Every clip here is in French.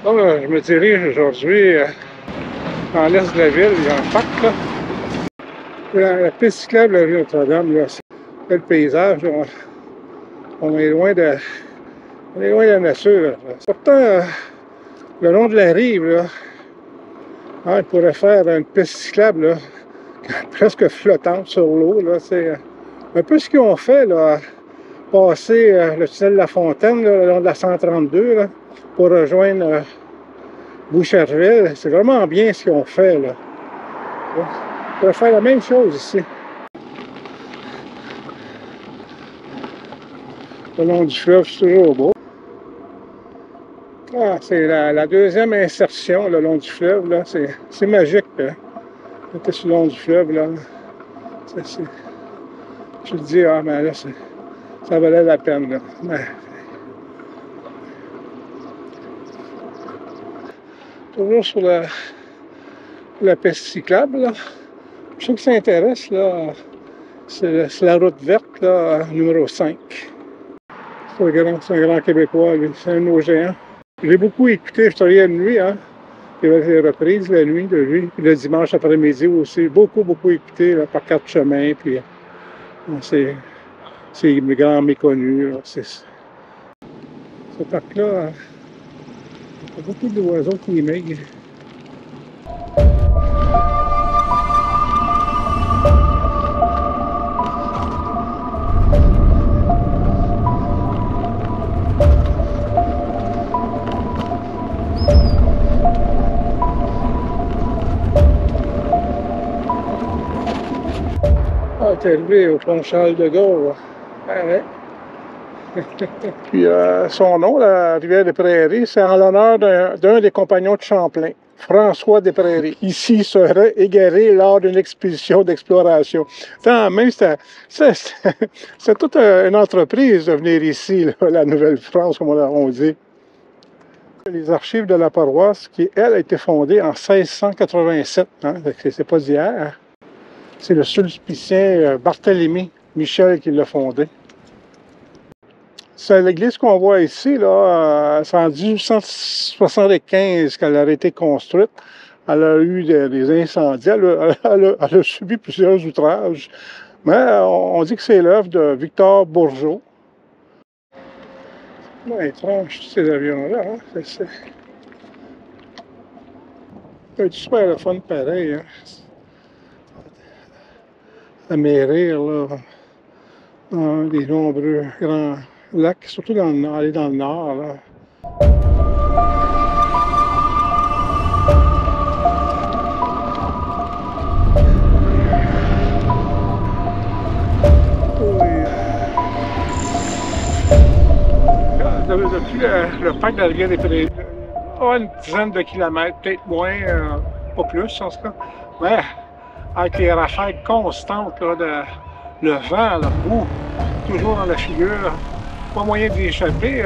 Bon, je me dirige aujourd'hui dans l'est de la ville, il y a un parc là. La piste cyclable de la rue Notre-Dame, là, c'est le paysage. Là, on est loin de la nature. Là. Pourtant, le long de la rive, là, hein, il pourrait faire une piste cyclable là, presque flottante sur l'eau. C'est un peu ce qu'ils ont fait, là, passer le tunnel de la Fontaine, là, le long de la 132, là, pour rejoindre Boucherville. C'est vraiment bien ce qu'ils ont fait. Là. On pourrait faire la même chose ici. Le long du fleuve, c'est toujours beau. Ah, c'est la deuxième insertion le long du fleuve. Là. C'est magique. C'était sur le long du fleuve. Là. Je te dis, ah, ben là, ça valait la peine. Là. Ben, toujours sur la piste cyclable. Là. Ceux qui s'intéressent, là, c'est la route verte, là, numéro 5. C'est un grand Québécois, lui. C'est un de nos géants. J'ai beaucoup écouté, je travaillais de nuit, hein. Il y avait des reprises la nuit de lui. Puis le dimanche après-midi aussi. Beaucoup écouté là, par carte chemin. Puis c'est grand méconnu. Ce parc-là, il y a beaucoup d'oiseaux qui migrent. Ah, t'es arrivé au pont Charles de Gaulle. Ah, ouais. Puis son nom, la rivière des Prairies, c'est en l'honneur d'un des compagnons de Champlain, François des Prairies. Ici serait égaré lors d'une expédition d'exploration. Même c'était toute une entreprise de venir ici, là, la Nouvelle-France, comme on dit. Les archives de la paroisse, qui, elle, a été fondée en 1687. Hein, c'est pas d'hier. C'est le sulpicien Barthélemy Michel qui l'a fondée. C'est l'église qu'on voit ici, là, c'est en 1875 qu'elle a été construite. Elle a eu des incendies, elle a subi plusieurs outrages. Mais on dit que c'est l'œuvre de Victor Bourgeot. C'est étrange, tous ces avions-là. Hein? C'est super le fun pareil. Hein? À Mérir, là, dans des nombreux grands lacs, surtout dans le nord. Là. Depuis le parc de la rivière des Prairies, une dizaine de kilomètres, peut-être moins, pas plus en tout cas. Mais avec les rafales constantes, là, le vent, le bout, toujours dans la figure, pas moyen d'y échapper.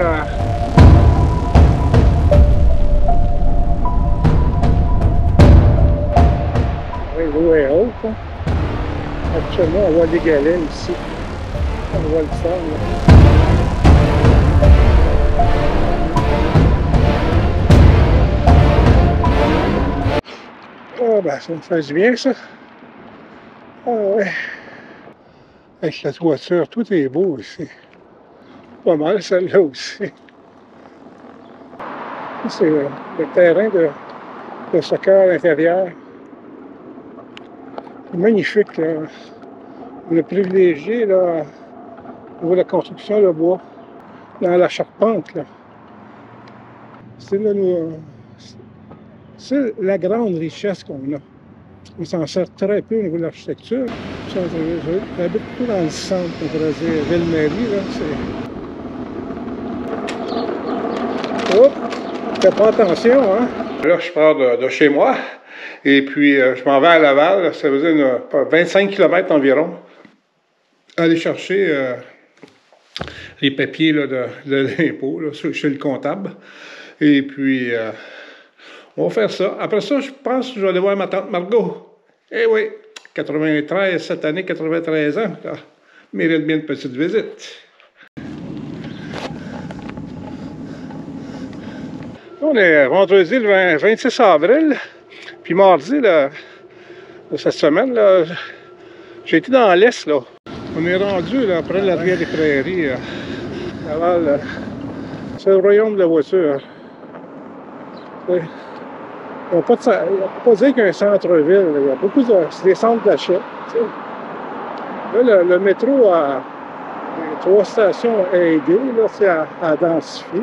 Oui, l'eau est haute. Hein. Actuellement, on voit des galets ici. On voit le fond. Là. Ah, ben, ça me fait du bien, ça. Ah, ouais. Avec la toiture, tout est beau ici. Pas mal, celle-là aussi. C'est le terrain de soccer à l'intérieur. C'est magnifique, là. On a privilégié, là, au niveau de la construction, le bois, dans la charpente, là. C'est la grande richesse qu'on a. On s'en sert très peu au niveau de l'architecture. J'habite tout dans le centre, on pourrait dire, Ville-Marie, là. Oh! Fais pas attention, hein? Là, je pars de chez moi. Et puis, je m'en vais à Laval. Ça veut dire 25 km environ. Aller chercher les papiers là, de l'impôt chez le comptable. Et puis, on va faire ça. Après ça, je pense que je vais aller voir ma tante Margot. Eh oui, 93, cette année, 93 ans. Ça mérite bien une petite visite. On est vendredi le 26 avril, puis mardi, là, cette semaine, là, j'ai été dans l'Est, là. On est rendu, là, après la rivière des Prairies, Laval, c'est le royaume de la voiture. On ne peut pas dire qu'il y a un centre-ville, il y a beaucoup de... c'est des centres d'achat. Là, le métro a 3 stations à aider, là, à densifier.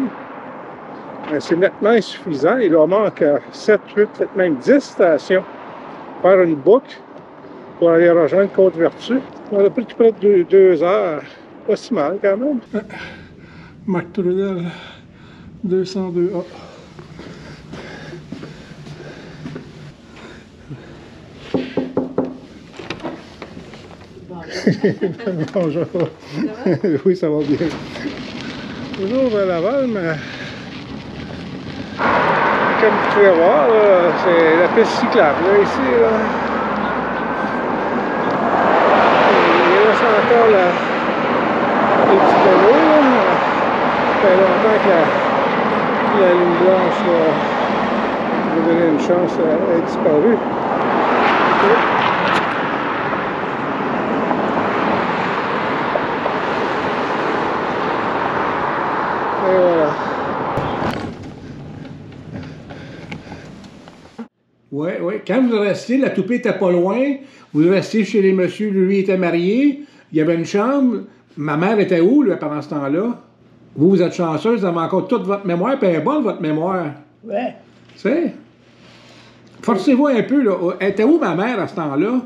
C'est nettement insuffisant. Il leur manque 7, 8, peut-être même 10 stations. Faire une boucle pour aller rejoindre Côte-Vertu. On a pris près de 2 heures. Pas si mal quand même. Marc Trudel, 202A. Bonjour. Oui, ça va bien. Toujours à Laval, mais comme vous pouvez voir, c'est la piste cyclable, là, ici. Là. Il reste encore les petits canaux. Ça fait longtemps que la ligne blanche va donner une chance à être disparue. Et voilà. Oui, oui. Quand vous restez, la toupée n'était pas loin. Vous restez chez les messieurs, lui était marié. Il y avait une chambre. Ma mère était où, là, pendant ce temps-là? Vous êtes chanceuse, vous avez encore toute votre mémoire, puis elle est bonne, votre mémoire. Oui. Tu sais? Forcez-vous un peu, là. Elle était où, ma mère, à ce temps-là?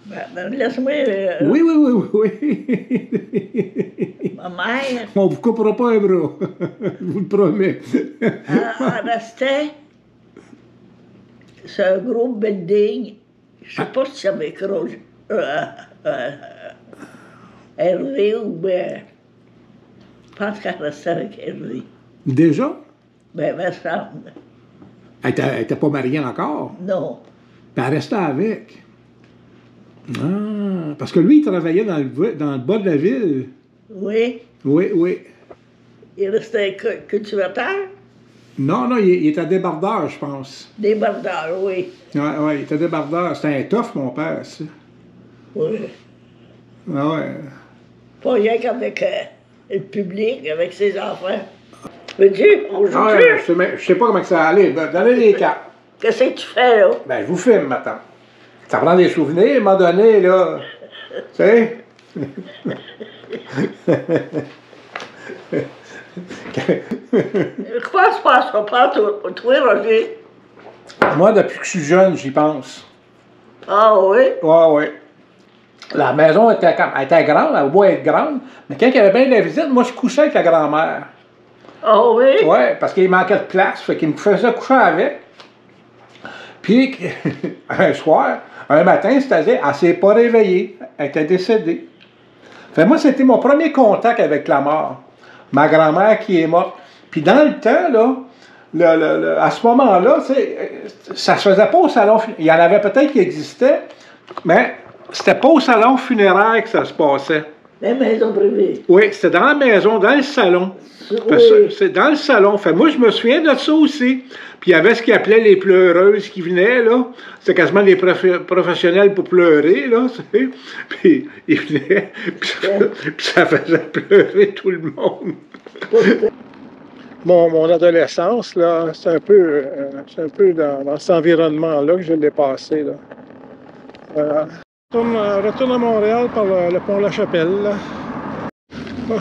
Ben, laisse-moi... Oui, oui, oui, oui, oui. Ma mère... On vous coupera pas un bras. Je vous le promets. Elle restait sur un gros building. Je sais pas si ça m'écroche. Hervé ou bien... Je pense qu'elle restait avec Hervé. Déjà? Ben, me semble. Elle n'était pas mariée encore? Non. Ben, elle restait avec. Ah, parce que lui, il travaillait dans le bas de la ville. Oui. Oui, oui. Il restait cultivateur? Non, non, il était débardeur, je pense. Débardeur, oui. Oui, oui, il était débardeur. C'était un tough, mon père, ça. Oui. Ah ouais. Pas rien qu'avec le public, avec ses enfants. Veux-tu? On joue Ah, plus? je sais pas comment ça allait. Donnez les cartes. Qu'est-ce que tu fais, là? Ben, je vous filme, maintenant. Ça prend des souvenirs, à un moment donné, là. Tu sais? Quoi se passera pas, toi, Roger? Moi, depuis que je suis jeune, j'y pense. Ah oui? Oui, oui. La maison était grande, elle doit être grande, mais quand il y avait bien de la visite, moi, je couchais avec la grand-mère. Ah oui? Oui, parce qu'il manquait de place, fait qu'il me faisait coucher avec. Puis, un soir, un matin, c'est-à-dire, elle ne s'est pas réveillée, elle était décédée. Fait moi, c'était mon premier contact avec la mort. Ma grand-mère qui est morte. Puis dans le temps, là, à ce moment-là, ça se faisait pas au salon funéraire. Il y en avait peut-être qui existaient, mais c'était pas au salon funéraire que ça se passait. La maison privée. Oui, c'était dans la maison, dans le salon. Oui. C'est dans le salon. Fait moi, je me souviens de ça aussi. Puis il y avait ce qu'ils appelaient les pleureuses qui venaient, là. C'était quasiment des professionnels pour pleurer, là, tu sais. Puis ils venaient, puis ça faisait pleurer tout le monde. Mon adolescence, là, c'est un peu dans cet environnement-là que je l'ai passé, là. Retourne à Montréal par le pont La Chapelle, là. Oh,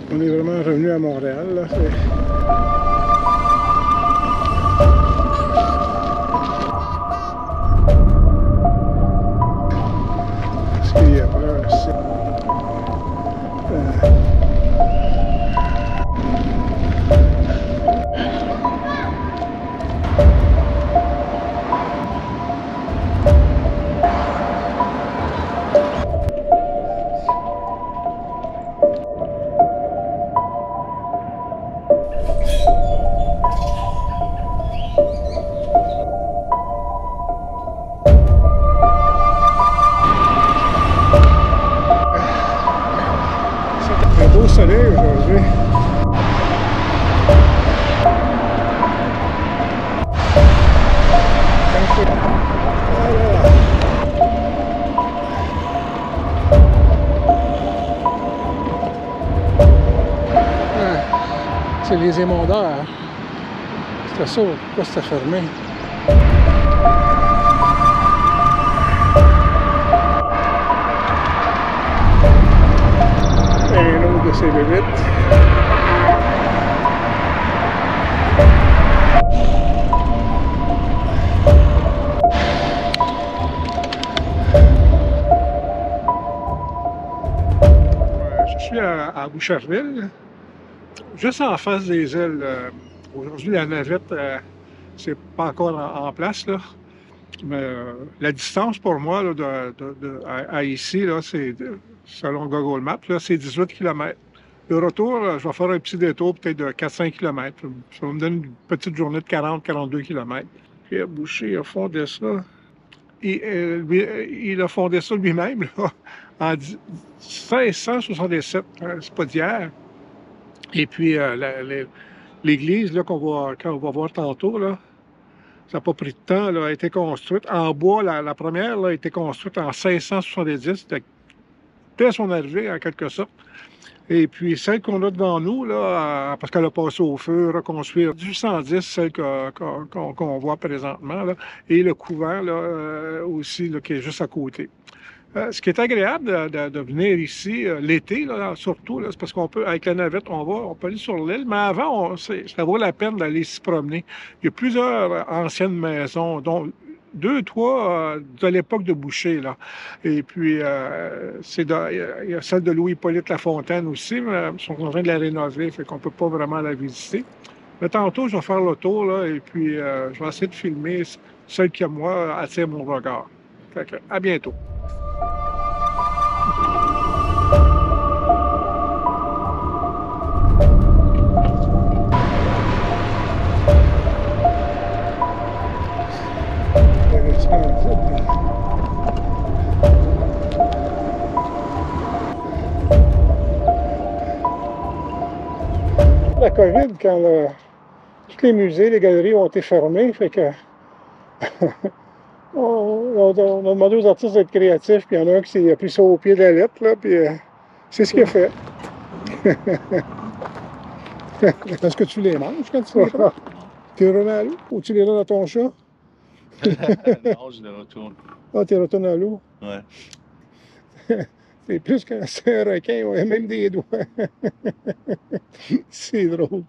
on est vraiment revenu à Montréal, là. Parce qu'il y a pas aussi. Un beau soleil aujourd'hui. C'est les émondaires. C'était ça, pourquoi c'était fermé? Un autre de ces bébites. Je suis à Boucherville, juste en face des îles. Aujourd'hui, la navette, c'est pas encore en place, là. Mais la distance pour moi là, à ici, c'est selon Google Maps, c'est 18 km. Le retour, là, je vais faire un petit détour peut-être de 4-5 km. Ça va me donner une petite journée de 40-42 km. Pierre Boucher a fondé ça. Il a fondé ça lui-même là, en 1667, c'est pas d'hier. Et puis l'église qu'on va voir tantôt, là, ça n'a pas pris de temps, là, a été construite en bois. La première là, a été construite en 1670, c'était dès son arrivée en quelque sorte. Et puis celle qu'on a devant nous, là, parce qu'elle a passé au feu, reconstruire 1810, celle qu'on voit présentement, là, et le couvent là, aussi là, qui est juste à côté. Ce qui est agréable de venir ici l'été, surtout, c'est parce qu'on peut, avec la navette, on peut aller sur l'île, mais avant, ça vaut la peine d'aller s'y promener. Il y a plusieurs anciennes maisons, dont 2, 3 de l'époque de Boucher, là. Et puis, il y a celle de Louis-Hippolyte Lafontaine aussi, mais ils sont en train de la rénover, fait qu'on ne peut pas vraiment la visiter. Mais tantôt, je vais faire le tour, là, et puis je vais essayer de filmer celle qui, moi, attire mon regard. Fait que, à bientôt. La COVID, quand tous les musées, les galeries ont été fermés, fait que on a demandé aux artistes d'être créatifs, puis il y en a un qui a pris ça au pied de la lettre, là, puis c'est ce qu'il a fait. Est-ce que tu les manges quand tu les prends? Tu les remets à l'eau ou tu les donnes à ton chat? Non, je les retourne. Ah, tu les retournes à l'eau? Ouais. C'est plus qu'un requin, on a même des doigts. C'est drôle.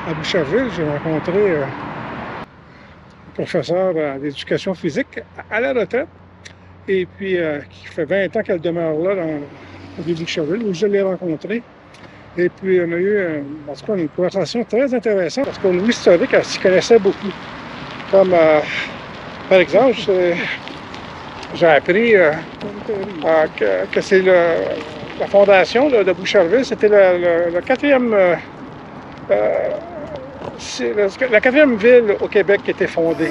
À Boucherville, j'ai rencontré un professeur d'éducation physique à la retraite, et puis qui fait 20 ans qu'elle demeure là, dans Boucherville, où je l'ai rencontré. Et puis, on a eu en tout cas, une conversation très intéressante, parce qu'au niveau historique, elle s'y connaissait beaucoup. Comme, par exemple, j'ai appris que c'est la fondation de Boucherville, c'était la quatrième ville au Québec qui était fondée.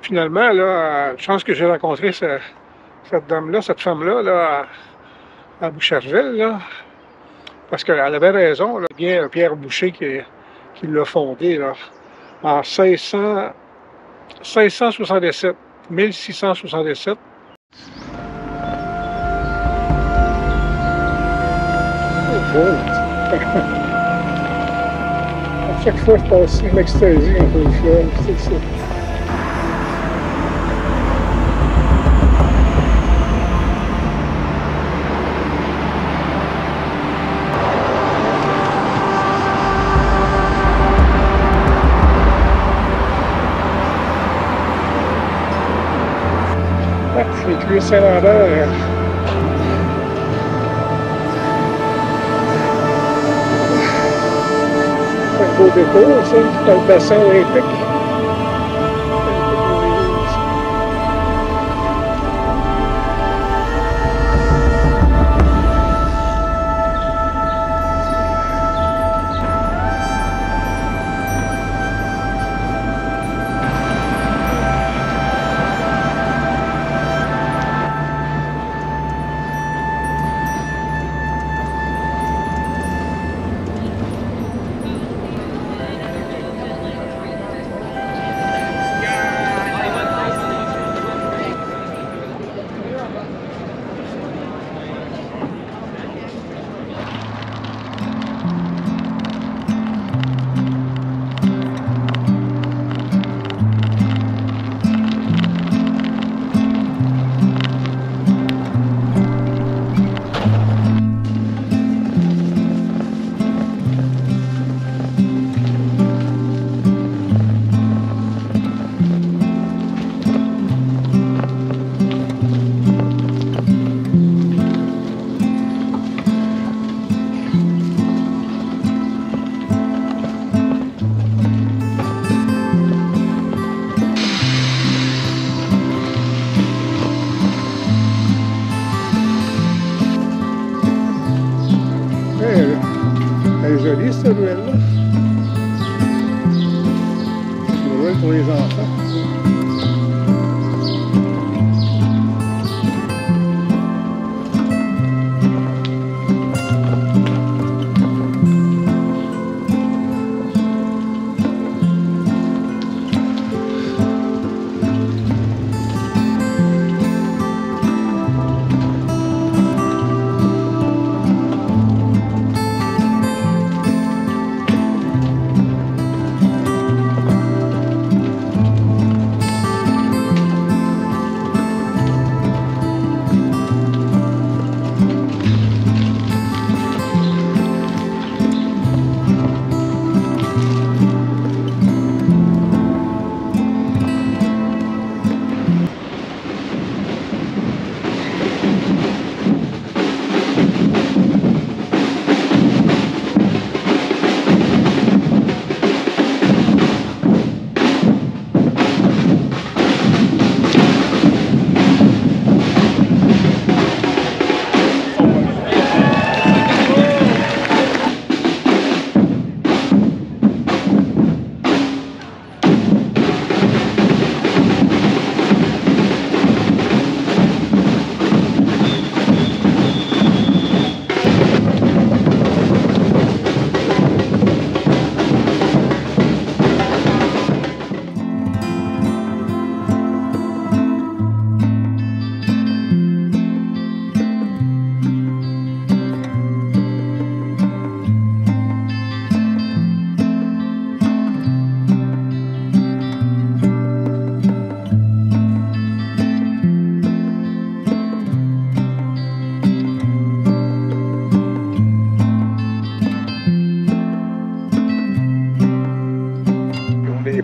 Finalement, là, chance que j'ai rencontré cette dame-là, cette femme-là, là, à Boucherville, là, parce qu'elle avait raison, là, bien Pierre Boucher qui l'a fondé là, en 1667. À chaque fois que je passe, je m'extasie un peu le fleuve, c'est ça. Les cuirs Saint-Lambert. Un beau détour, ça, dans le bassin olympique. jolie cette ruelle-là. Une ruelle pour les enfants.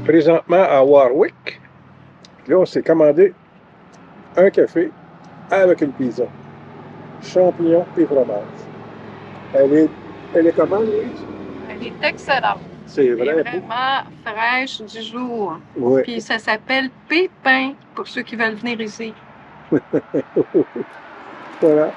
Présentement à Warwick. Là, on s'est commandé un café avec une pizza. Champignons et fromage. Elle est comment, Louise? Elle est excellente. C'est vrai. Elle est vraiment fraîche du jour. Oui. Puis ça s'appelle Pépin pour ceux qui veulent venir ici. Voilà.